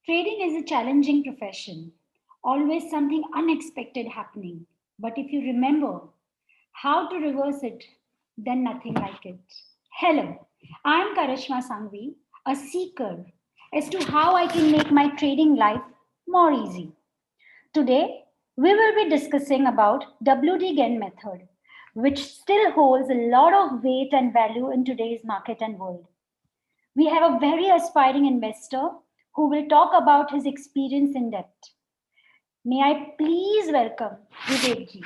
Trading is a challenging profession, always something unexpected happening. But if you remember how to reverse it, then nothing like it. Hello, I'm Karishma Sangvi, a seeker as to how I can make my trading life more easy. Today, we will be discussing about WD Gen method, which still holds a lot of weight and value in today's market and world. We have a very aspiring investor who will talk about his experience in depth. May I please welcome Vivek ji.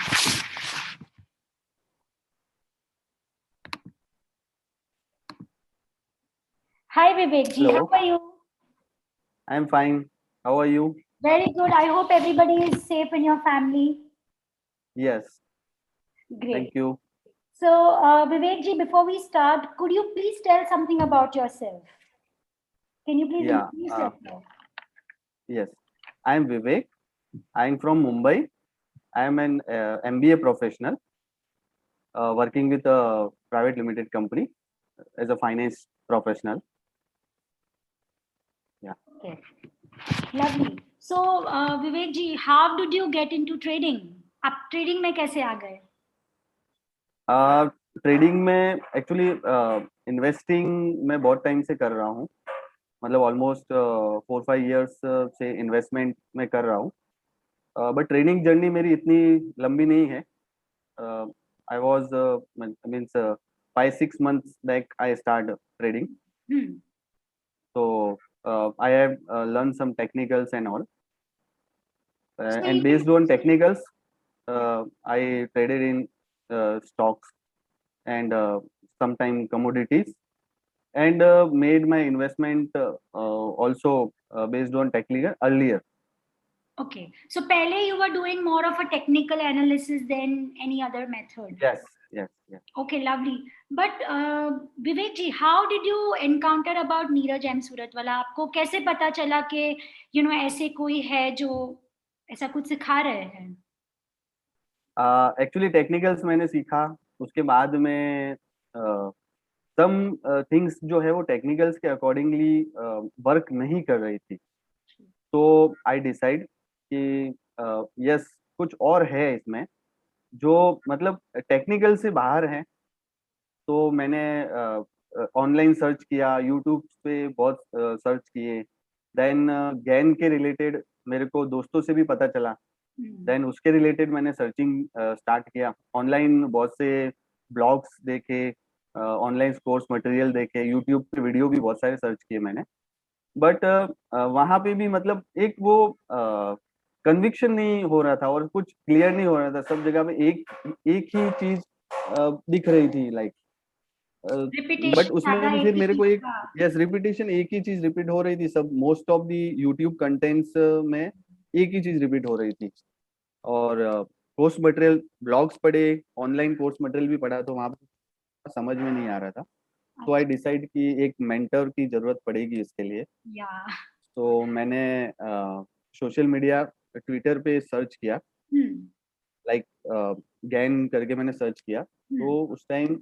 Hi Vivek ji, how Hello, are you? I'm fine. How are you? Very good. I hope everybody is safe in your family. Yes, thank Great. you. So, Vivek ji, before we start, could you please tell something about yourself? Can you please Yeah, introduce yourself? yes. I'm Vivek. I'm from Mumbai. I'm an MBA professional working with a private limited company as a finance professional. Yeah. Okay, lovely. So, Vivek ji, how did you get into trading? आप trading में कैसे आ गए? Trading में actually investing मैं बहुत time से कर रहा हूँ. मतलब ऑलमोस्ट 4-5 years से इन्वेस्टमेंट में कर रहा हूँ. बट ट्रेडिंग जर्नी मेरी इतनी लंबी नहीं है. I was means 5-6 months back I started trading. So I have learned some technicals and all. So And based on technicals, I traded in stocks and sometime commodities and made my investment also based on technical earlier. okay, so पहले you were doing more of a technical analysis than any other method. Yes, yes, yes. Okay, lovely. But Vivek ji, how did you encounter about Neeraj M Suratwala? आपको कैसे पता चला कि ऐसे कोई है जो ऐसा कुछ सिखा रहे हैं? एक्चुअली टेक्निकल्स मैंने सीखा. उसके बाद में सम थिंग्स जो है वो टेक्निकल्स के अकॉर्डिंगली वर्क नहीं कर रही थी. तो आई डिसाइड कि यस कुछ और है इसमें जो मतलब टेक्निकल से बाहर है. तो मैंने ऑनलाइन सर्च किया, यूट्यूब पे बहुत सर्च किए. देन गैन के रिलेटेड मेरे को दोस्तों से भी पता चला. देन उसके रिलेटेड मैंने सर्चिंग स्टार्ट किया. ऑनलाइन बहुत से ब्लॉग्स देखे, ऑनलाइन कोर्स मटेरियल देखे, यूट्यूब पे वीडियो भी बहुत सारे सर्च किए मैंने. बट वहां पे भी मतलब एक वो कन्विक्शन नहीं हो रहा था और कुछ क्लियर नहीं हो रहा था. सब जगह पे एक एक ही चीज दिख रही थी लाइक. बट रिपीटेशन उसमें ज्यादा भी एक फिर ही मेरे चीज को एक का. यस रिपीटेशन, एक ही चीज रिपीट हो रही थी. सब most of the YouTube contents में एक ही चीज रिपीट हो रही थी. और कोर्स मटेरियल ब्लॉग्स पढ़े, ऑनलाइन कोर्स मटेरियल भी पढ़ा, तो वहां पर समझ में नहीं आ रहा था. तो आई डिसाइड कि एक मेंटर की जरूरत पड़ेगी इसके लिए. या तो मैंने सोशल मीडिया ट्विटर पे सर्च किया, लाइक गैन करके मैंने सर्च किया. तो उस टाइम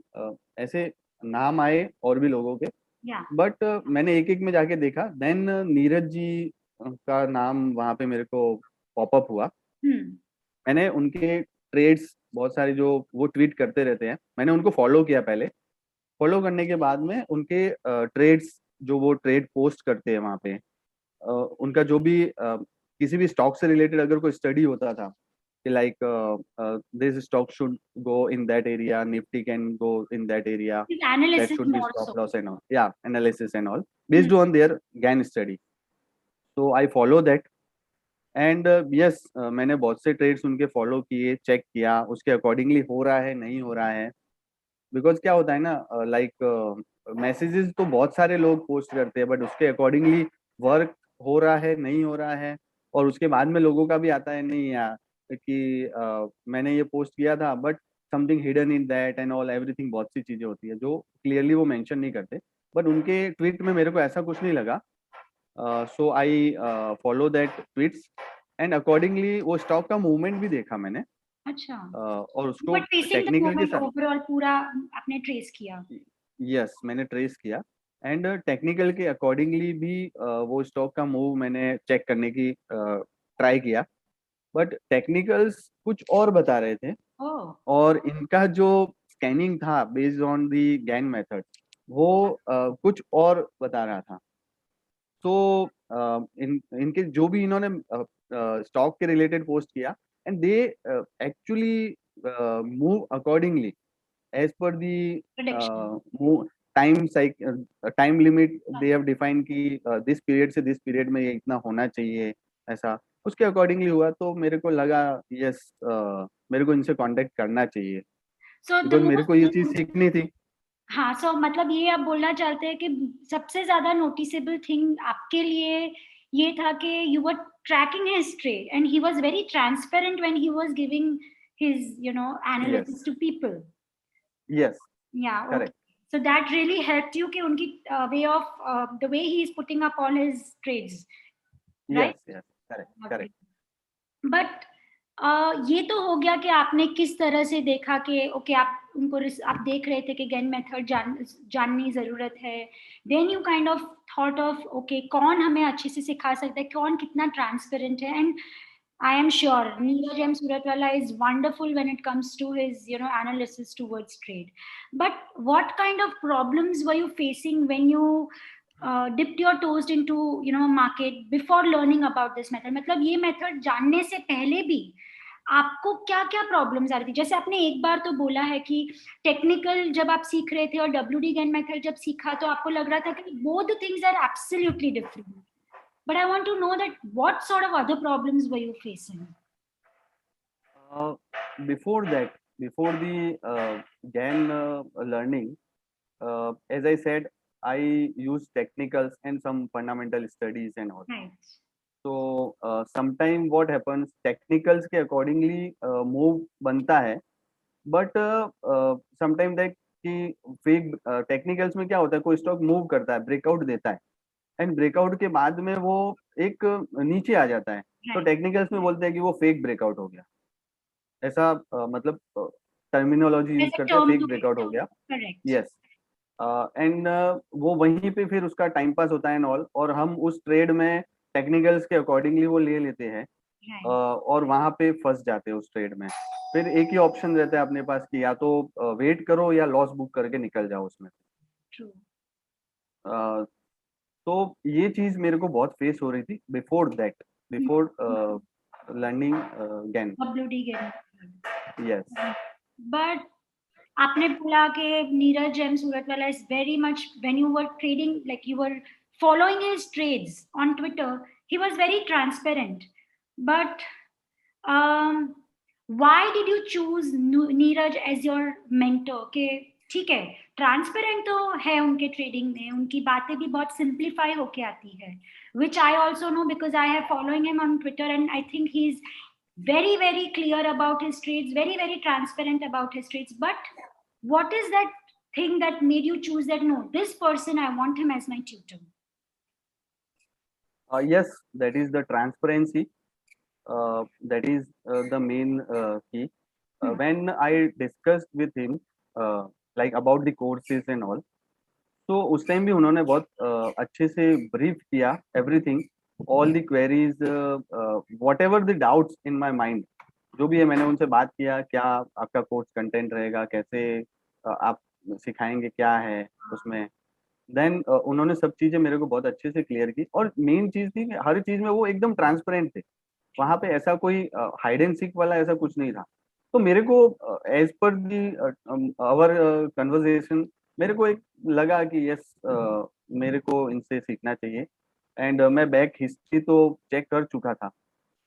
ऐसे नाम आए और भी लोगों के. या बट मैंने एक एक में जाके देखा. देन नीरज जी का नाम वहाँ पे मेरे को पॉपअप हुआ. मैंने उनके ट्रेड्स बहुत सारे जो वो ट्वीट करते रहते हैं, मैंने उनको फॉलो किया पहले. फॉलो करने के बाद में उनके ट्रेड्स जो वो ट्रेड पोस्ट करते हैं वहाँ पे, उनका जो भी किसी भी स्टॉक से रिलेटेड अगर कोई स्टडी होता था कि like this stock should go in that area, Nifty can go in that area, that analysis should be more stop so. Loss and all, या analysis and all based on there gain study. तो I follow that and yes मैंने बहुत से trades उनके follow किए, check किया उसके accordingly हो रहा है नहीं हो रहा है. बिकॉज क्या होता है ना, लाइक मैसेजेस तो बहुत सारे लोग पोस्ट करते हैं बट उसके अकॉर्डिंगली वर्क हो रहा है नहीं हो रहा है. और उसके बाद में लोगों का भी आता है नहीं यार कि मैंने ये पोस्ट किया था but something hidden in that and all everything. बहुत सी चीजें होती है जो क्लियरली वो मेंशन नहीं करते. बट उनके ट्वीट में मेरे को ऐसा कुछ नहीं लगा. So I follow that tweets and accordingly वो स्टॉक का मूवमेंट भी देखा मैंने. अच्छा, और उसको बट ट्रेसिंग द टेक्निकल के मूवमेंट साथ ओवरऑल पूरा आपने ट्रेस किया. यस मैंने ट्रेस किया. एंड टेक्निकल के अकॉर्डिंगली भी वो स्टॉक का मूव मैंने चेक करने की ट्राई किया, बट टेक्निकल्स कुछ और बता रहे थे ओह, और इनका जो स्कैनिंग था based on the Gann method वो कुछ और बता रहा था। तो इनके जो भी इन्होंने स्टॉक के रिलेटेड पोस्ट किया, and they actually move accordingly as per the prediction. Time limit they have define कि दिस पीरियड से दिस पीरियड में ये इतना होना चाहिए, ऐसा उसके अकॉर्डिंगली हुआ। तो मेरे को लगा यस, मेरे को इनसे कांटेक्ट करना चाहिए, सो द बिकॉज मेरे को ये चीज मोस्ट, सीखनी थी। हाँ, सो मतलब ये आप बोलना चाहते हैं कि सबसे ज्यादा नोटिसेबल थिंग आपके लिए ये था कि you were tracking his trade and he was very transparent when he was giving his yes, analysis to people. Yes, Yeah, okay. Correct, So that really helped you कि उनकी way of the way he is putting up all his trades, right? Yes, yes, correct, Okay. Correct. But ये तो हो गया कि आपने किस तरह से देखा कि ओके आप उनको आप देख रहे थे कि गेन मेथड जाननी जरूरत है। Then you kind of thought of okay कौन हमें अच्छे से सिखा सकता है, कौन कितना ट्रांसपेरेंट है। And I am sure Neeraj M. Suratwala is wonderful when it comes to his, analysis towards trade. But what kind of problems were you facing when you dipped your toes into, market before learning about this method? मतलब ये method जानने से पहले भी आपको क्या क्या problems आ रही थी? जैसे आपने एक बार तो बोला है कि टेक्निकल जब आप सीख रहे थे और WD गेन मेथड जब सीखा तो आपको लग रहा था कि both the things are absolutely different. But I want to know that what sort of other problems were you facing? Before that, before the GAN learning, as I said, I use technicals and some fundamental studies and all. Right. So sometime what happens, technicals के accordingly move बनता है, but sometime like कि fake technicals में क्या होता है, कोई stock move करता है, ब्रेकआउट देता है, एंड ब्रेकआउट के बाद में वो एक नीचे आ जाता है, तो Right. टेक्निकल्स में बोलते हैं कि वो फेक ब्रेकआउट हो गया, ऐसा मतलब टर्मिनोलॉजी यूज There's a करते हैं, term fake to it. Breakout हो गया। Correct. यस, एंड वो वहीं पे फिर उसका टाइम पास होता है एंड ऑल, और हम उस ट्रेड में टेक्निकल्स के अकॉर्डिंगली वो ले लेते हैं, Right. और वहां पे फंस जाते हैं उस ट्रेड में। फिर एक ही ऑप्शन रहता है अपने पास कि या तो वेट करो या लॉस बुक करके निकल जाओ उसमें। True. अ, तो ये चीज मेरे को बहुत फेस हो रही थी before that, before learning Gann. WD getting. Yes, But आपने बोला कि Neeraj M Suratwala is very much when you were trading, like you were following his trades on Twitter, he was very transparent. But um, why did you choose Neeraj as your mentor? के ठीक है, transparent तो है उनके trading में, उनकी बातें भी बहुत सिंप्लीफाई होके आती है, which I also know because I have following him on Twitter and I think he's very very clear about his trades, very very transparent about his trades. But what is that thing that made you choose that no, this person I want him as my tutor? yes, that is the transparency, that is the main key. When I discussed with him like about the courses and all, तो उस time भी उन्होंने बहुत अच्छे से brief किया everything, all the queries, what ever the doubts in my mind, जो भी है मैंने उनसे बात किया, क्या आपका कोर्स कंटेंट रहेगा, कैसे आप सिखाएंगे, क्या है उसमें। देन उन्होंने सब चीजें मेरे को बहुत अच्छे से क्लियर की, और मेन चीज थी कि हर चीज में वो एकदम ट्रांसपेरेंट थे, वहां पे ऐसा कोई हाइड एंड सीक वाला ऐसा कुछ नहीं था। तो मेरे को as per the our conversation मेरे को एक लगा कि यस, मेरे को इनसे सीखना चाहिए, एंड मैं बैक हिस्ट्री तो चेक कर चुका था, तो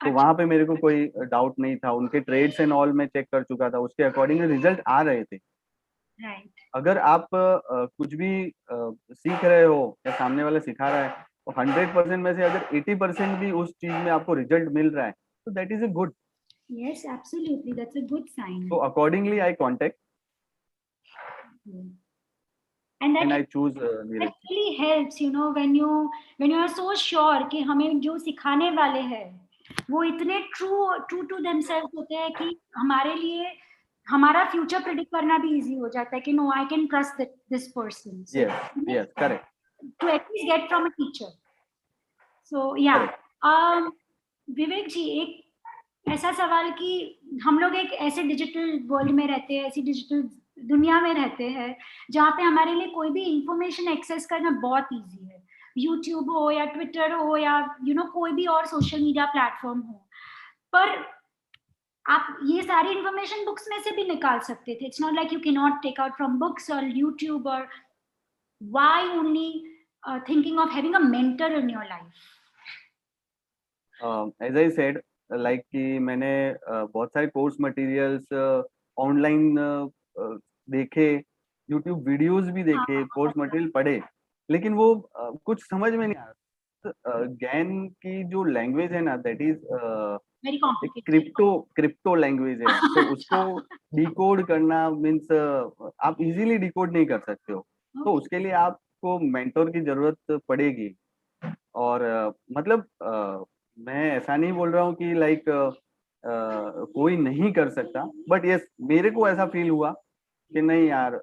अच्छा, वहां पे मेरे को कोई डाउट नहीं था, उनके ट्रेड्स एंड ऑल मैं चेक कर चुका था, उसके अकॉर्डिंग रिजल्ट आ रहे थे। राइट। अगर आप कुछ भी सीख रहे हो या सामने वाला सिखा रहा है, तो 100% में से अगर 80% भी उस चीज में आपको रिजल्ट मिल रहा है, तो that is a good. Yes, absolutely, that's a good sign. So accordingly, I contact And and that I choose that Neeraj. really helps, when you are so sure कि हमें जो सिखाने वाले हैं वो इतने ट्रू टू themselves होते हैं कि हमारे लिए हमारा फ्यूचर प्रिडिक्ट करना भी इजी हो जाता है कि no, I can trust this person. So Yes, yes, correct. to at least get from a teacher. So yeah, विवेक जी, एक ऐसा सवाल कि हम लोग एक ऐसे डिजिटल वर्ल्ड में रहते हैं, ऐसी डिजिटल दुनिया में रहते हैं जहाँ पे हमारे लिए कोई भी इंफॉर्मेशन एक्सेस करना बहुत इजी है, यूट्यूब हो या ट्विटर हो या कोई भी और सोशल मीडिया प्लेटफॉर्म हो, पर आप ये सारी इंफॉर्मेशन बुक्स में से भी निकाल सकते थे. It's not like you can not take out from books और यूट्यूब, और why only thinking of having a mentor in your life? As I said, like कि मैंने बहुत सारे कोर्स मटेरियल्स ऑनलाइन देखे, यूट्यूब वीडियोस भी देखे, कोर्स मटेरियल पढ़े, लेकिन वो कुछ समझ में नहीं आ रहा. ज्ञान की जो लैंग्वेज है ना, that is very complicated. Crypto language है. तो उसको डिकोड करना मीन्स आप इजीली डिकोड नहीं कर सकते हो. तो उसके लिए आपको मेंटोर की जरूरत पड़ेगी. और मतलब मैं ऐसा नहीं बोल रहा हूँ कि लाइक कोई नहीं कर सकता, बट यस, मेरे को ऐसा फील हुआ कि नहीं यार,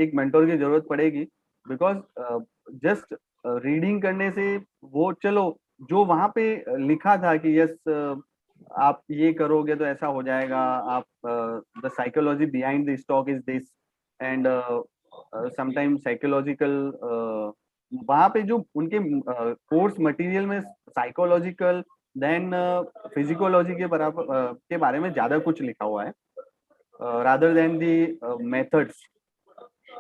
एक मेंटोर की जरूरत पड़ेगी. बिकॉज जस्ट रीडिंग करने से वो, चलो जो वहां पे लिखा था कि यस आप ये करोगे तो ऐसा हो जाएगा, आप the psychology behind the stock is this, and sometime psychological, वहां पे जो उनके कोर्स मटेरियल में साइकोलॉजिकल देन फिजिकोलॉजी के बराबर के बारे में ज्यादा कुछ लिखा हुआ है, रादर देन दी मेथड्स.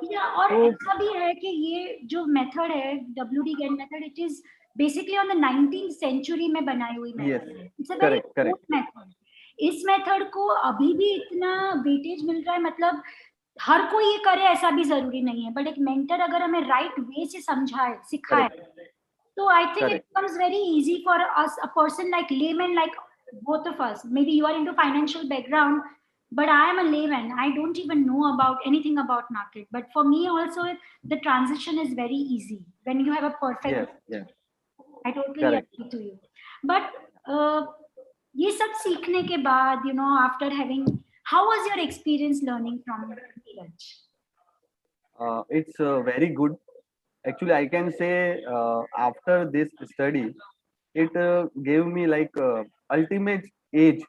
या और ऐसा भी है कि ये जो मेथड है, WD Gann method, it is basically on the 19th century में बनाई हुई मेथड है. It's a very old method. इस मेथड को अभी भी इतना वेटेज मिल रहा है, मतलब हर कोई ये करे ऐसा भी जरूरी नहीं है, बट एक मेंटर अगर हमें राइट वे से समझाए, सिखाए, तो I think it becomes very easy for us, a person like layman, like both of us. Maybe you are into financial background, but I am a layman. I don't even know about anything about market. But for me also, the transition is very easy when you have a perfect. I totally agree to you. But ये सब सीखने के बाद, after having, how was your experience learning from Neeraj? It's very good. Actually, I can say after this study, it gave me like ultimate edge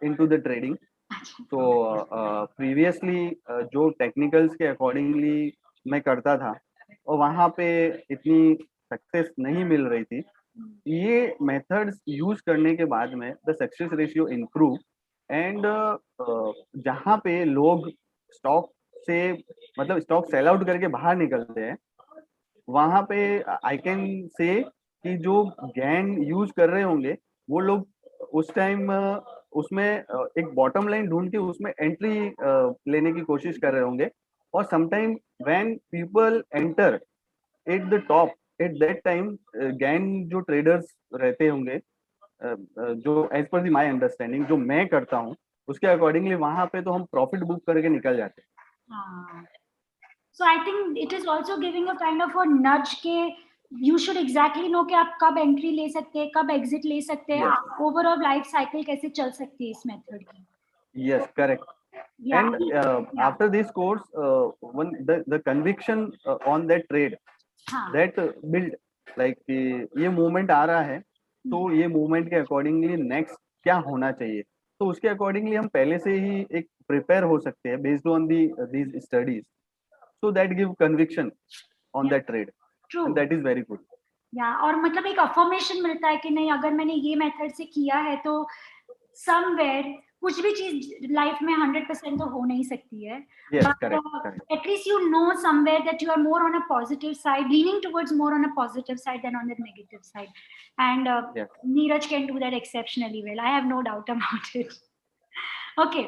into the trading. So previously जो technicals के accordingly मैं करता था, और वहाँ पे इतनी success नहीं मिल रही थी. ये मेथड्स यूज करने के बाद में the success ratio improve. And जहाँ पे लोग स्टॉक से, मतलब स्टॉक सेल आउट करके बाहर निकलते हैं, वहां पे आई कैन से कि जो गैन यूज कर रहे होंगे वो लोग उस टाइम उसमें एक बॉटम लाइन ढूंढ के उसमें एंट्री लेने की कोशिश कर रहे होंगे. और sometime when people enter at the top, at that time Gann जो ट्रेडर्स रहते होंगे, जो एज पर माई अंडरस्टैंडिंग जो मैं करता हूँ उसके अकॉर्डिंगली वहां पे तो हम प्रॉफिट बुक करके निकल जाते हैं. So I think it is also giving a kind of a nudge के you should exactly know कि आप कब एंट्री ले सकते हैं, कब एग्जिट ले सकते हैं, ओवरऑल लाइफ साइकिल कैसे चल सकती है इस मेथड की. Yes, correct. And after this course, one the conviction on that trade, that build like ये movement आ रहा है, तो ये movement के accordingly next क्या होना चाहिए, तो उसके accordingly हम पहले से ही एक prepare हो सकते हैं based on these studies, so that give conviction on that trade. True. And that is very good. और मतलब एक अफर्मेशन मिलता है कि नहीं, अगर मैंने ये मेथड से किया है तो समवेयर कुछ भी चीज लाइफ में 100% तो हो नहीं सकती है. Yes, correct. At least you know somewhere that you are more on a positive side, leaning towards more on a positive side than on the negative side. And Neeraj can do that exceptionally well. I have no doubt about it. Okay.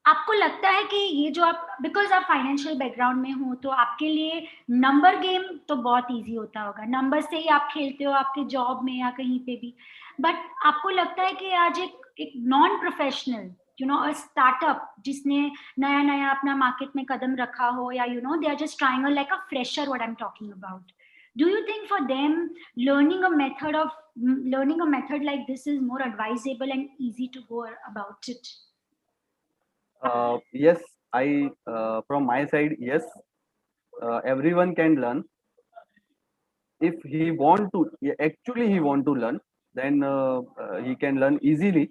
आपको लगता है कि ये जो आप, because आप financial background में हो, तो आपके लिए नंबर गेम तो बहुत इजी होता होगा, नंबर से ही आप खेलते हो आपके जॉब में या कहीं पे भी, बट आपको लगता है कि आज एक नॉन प्रोफेशनल, अ स्टार्टअप जिसने नया नया अपना मार्केट में कदम रखा हो, या they are just trying like a fresher, what I am talking about, do you think for them learning a method like this is more advisable and easy to go about it? Yes, I from my side, yes, everyone can learn. If he want to, actually he want to learn, then he can learn easily.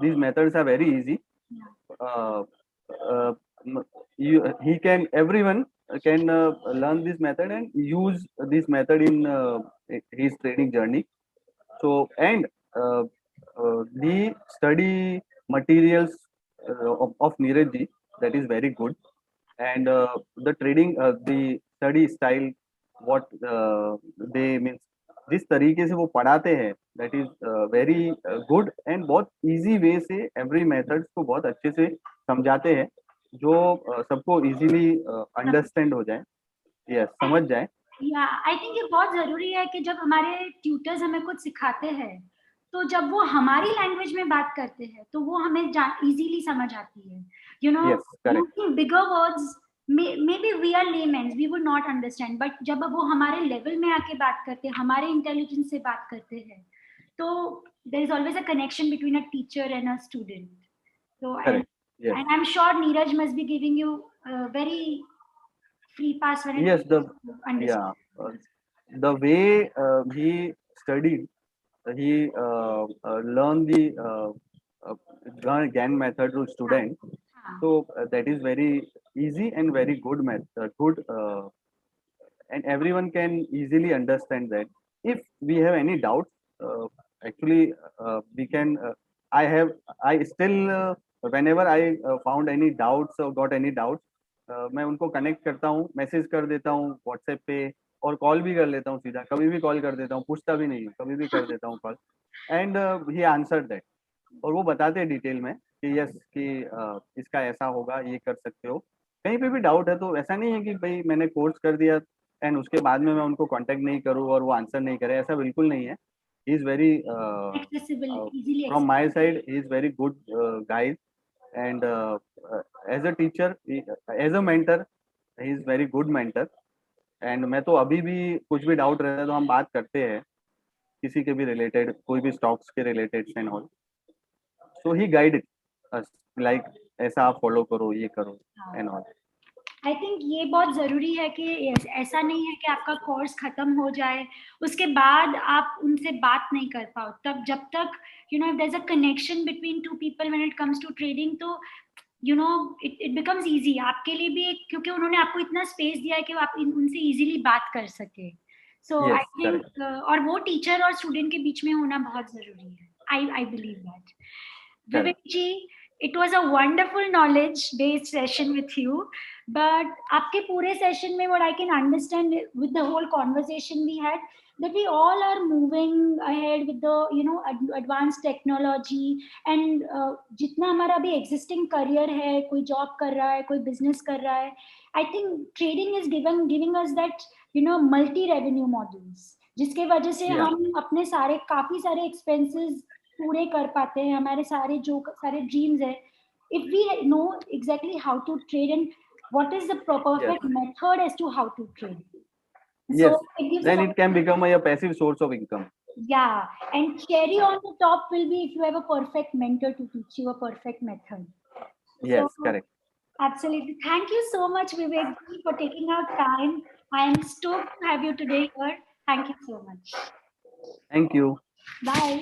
These methods are very easy. Uh, uh, he can, everyone can learn this method and use this method in his training journey. So, and the study materials of Neeraj ji, that is very good. And the trading, the study style, what they means, जिस तरीके से वो पढ़ाते हैं, that is very good, and बहुत easy way से every methods को बहुत अच्छे से समझाते हैं, जो सबको easily understand हो जाए, yes, समझ जाए. या आई थिंक ये बहुत जरूरी है कि जब हमारे ट्यूटर्स हमें कुछ सिखाते हैं तो जब वो हमारी लैंग्वेज में बात करते हैं तो वो हमें इजीली समझ आती है. You know, Yes, correct. Using bigger words maybe we are laymen, we would not understand, but जब वो हमारे लेवल में आके बात करते हैं, हमारे इंटेलिजेंस से बात करते हैं, तो there is always a connection between a teacher and a student. So Correct. Yes. and I'm sure Neeraj must be giving you a very free pass when it Yes, comes to understand. the way he studied, he learned the GAN method to student. So that is very easy and very good method, good, and everyone can easily understand that. If we have any doubts, actually we can. I still whenever I found any doubts or got any doubts, मैं उनको connect करता हूँ, message कर देता हूँ WhatsApp पे, और call भी कर लेता हूँ सीधा, कभी भी कॉल कर देता हूँ, पूछता भी नहीं, कभी भी कर देता हूँ call, and he answer that. और वो बताते हैं डिटेल में कि यस, कि इसका ऐसा होगा, ये कर सकते हो. कहीं पे भी डाउट है तो ऐसा नहीं है कि भाई मैंने कोर्स कर दिया एंड उसके बाद में मैं उनको कांटेक्ट नहीं करूँ और वो आंसर नहीं करे, ऐसा बिल्कुल नहीं है. He is very, from my side he is very good guide, and as a teacher, as a mentor, he is very good mentor. And मैं तो अभी भी कुछ भी डाउट रहता है तो हम बात करते हैं किसी के भी रिलेटेड, कोई भी स्टॉक्स के related and all. So he guided us like ऐसा आप फॉलो करो, ये करो एंड ऑल. आई थिंक ये बहुत जरूरी है कि ऐसा नहीं है कि आपका कोर्स खत्म हो जाए उसके बाद आप उनसे बात नहीं कर पाओ. तब जब तक you know there is a connection between two people when it comes to trading, तो you know it becomes easy आपके लिए भी, क्योंकि उन्होंने आपको इतना स्पेस दिया है कि आप उनसे इजीली बात कर सके. सो आई थिंक और वो टीचर और स्टूडेंट के बीच में होना बहुत जरूरी है. I believe that. Vivek ji, it was a wonderful knowledge-based session with you. But आपके पूरे session में what I can understand with the whole conversation we had, that we all are moving ahead with the advanced technology, and जितना हमारा अभी existing career है, कोई job कर रहा है, कोई business कर रहा है, I think trading is giving us that multi-revenue models, जिसके वजह से हम अपने काफी सारे expenses पूरे कर पाते हैं, हमारे सारे ड्रीम्स है. If we know exactly how to trade and what is the perfect method as to how to trade, yes, then it can become a passive source of income. Yeah, and cherry on the top will be if you have a perfect mentor to teach you a perfect method. Yes, so, correct. Absolutely. Thank you so much, Vivek, for taking out time. I am stoked to have you today here. Thank you so much. Thank you. Bye.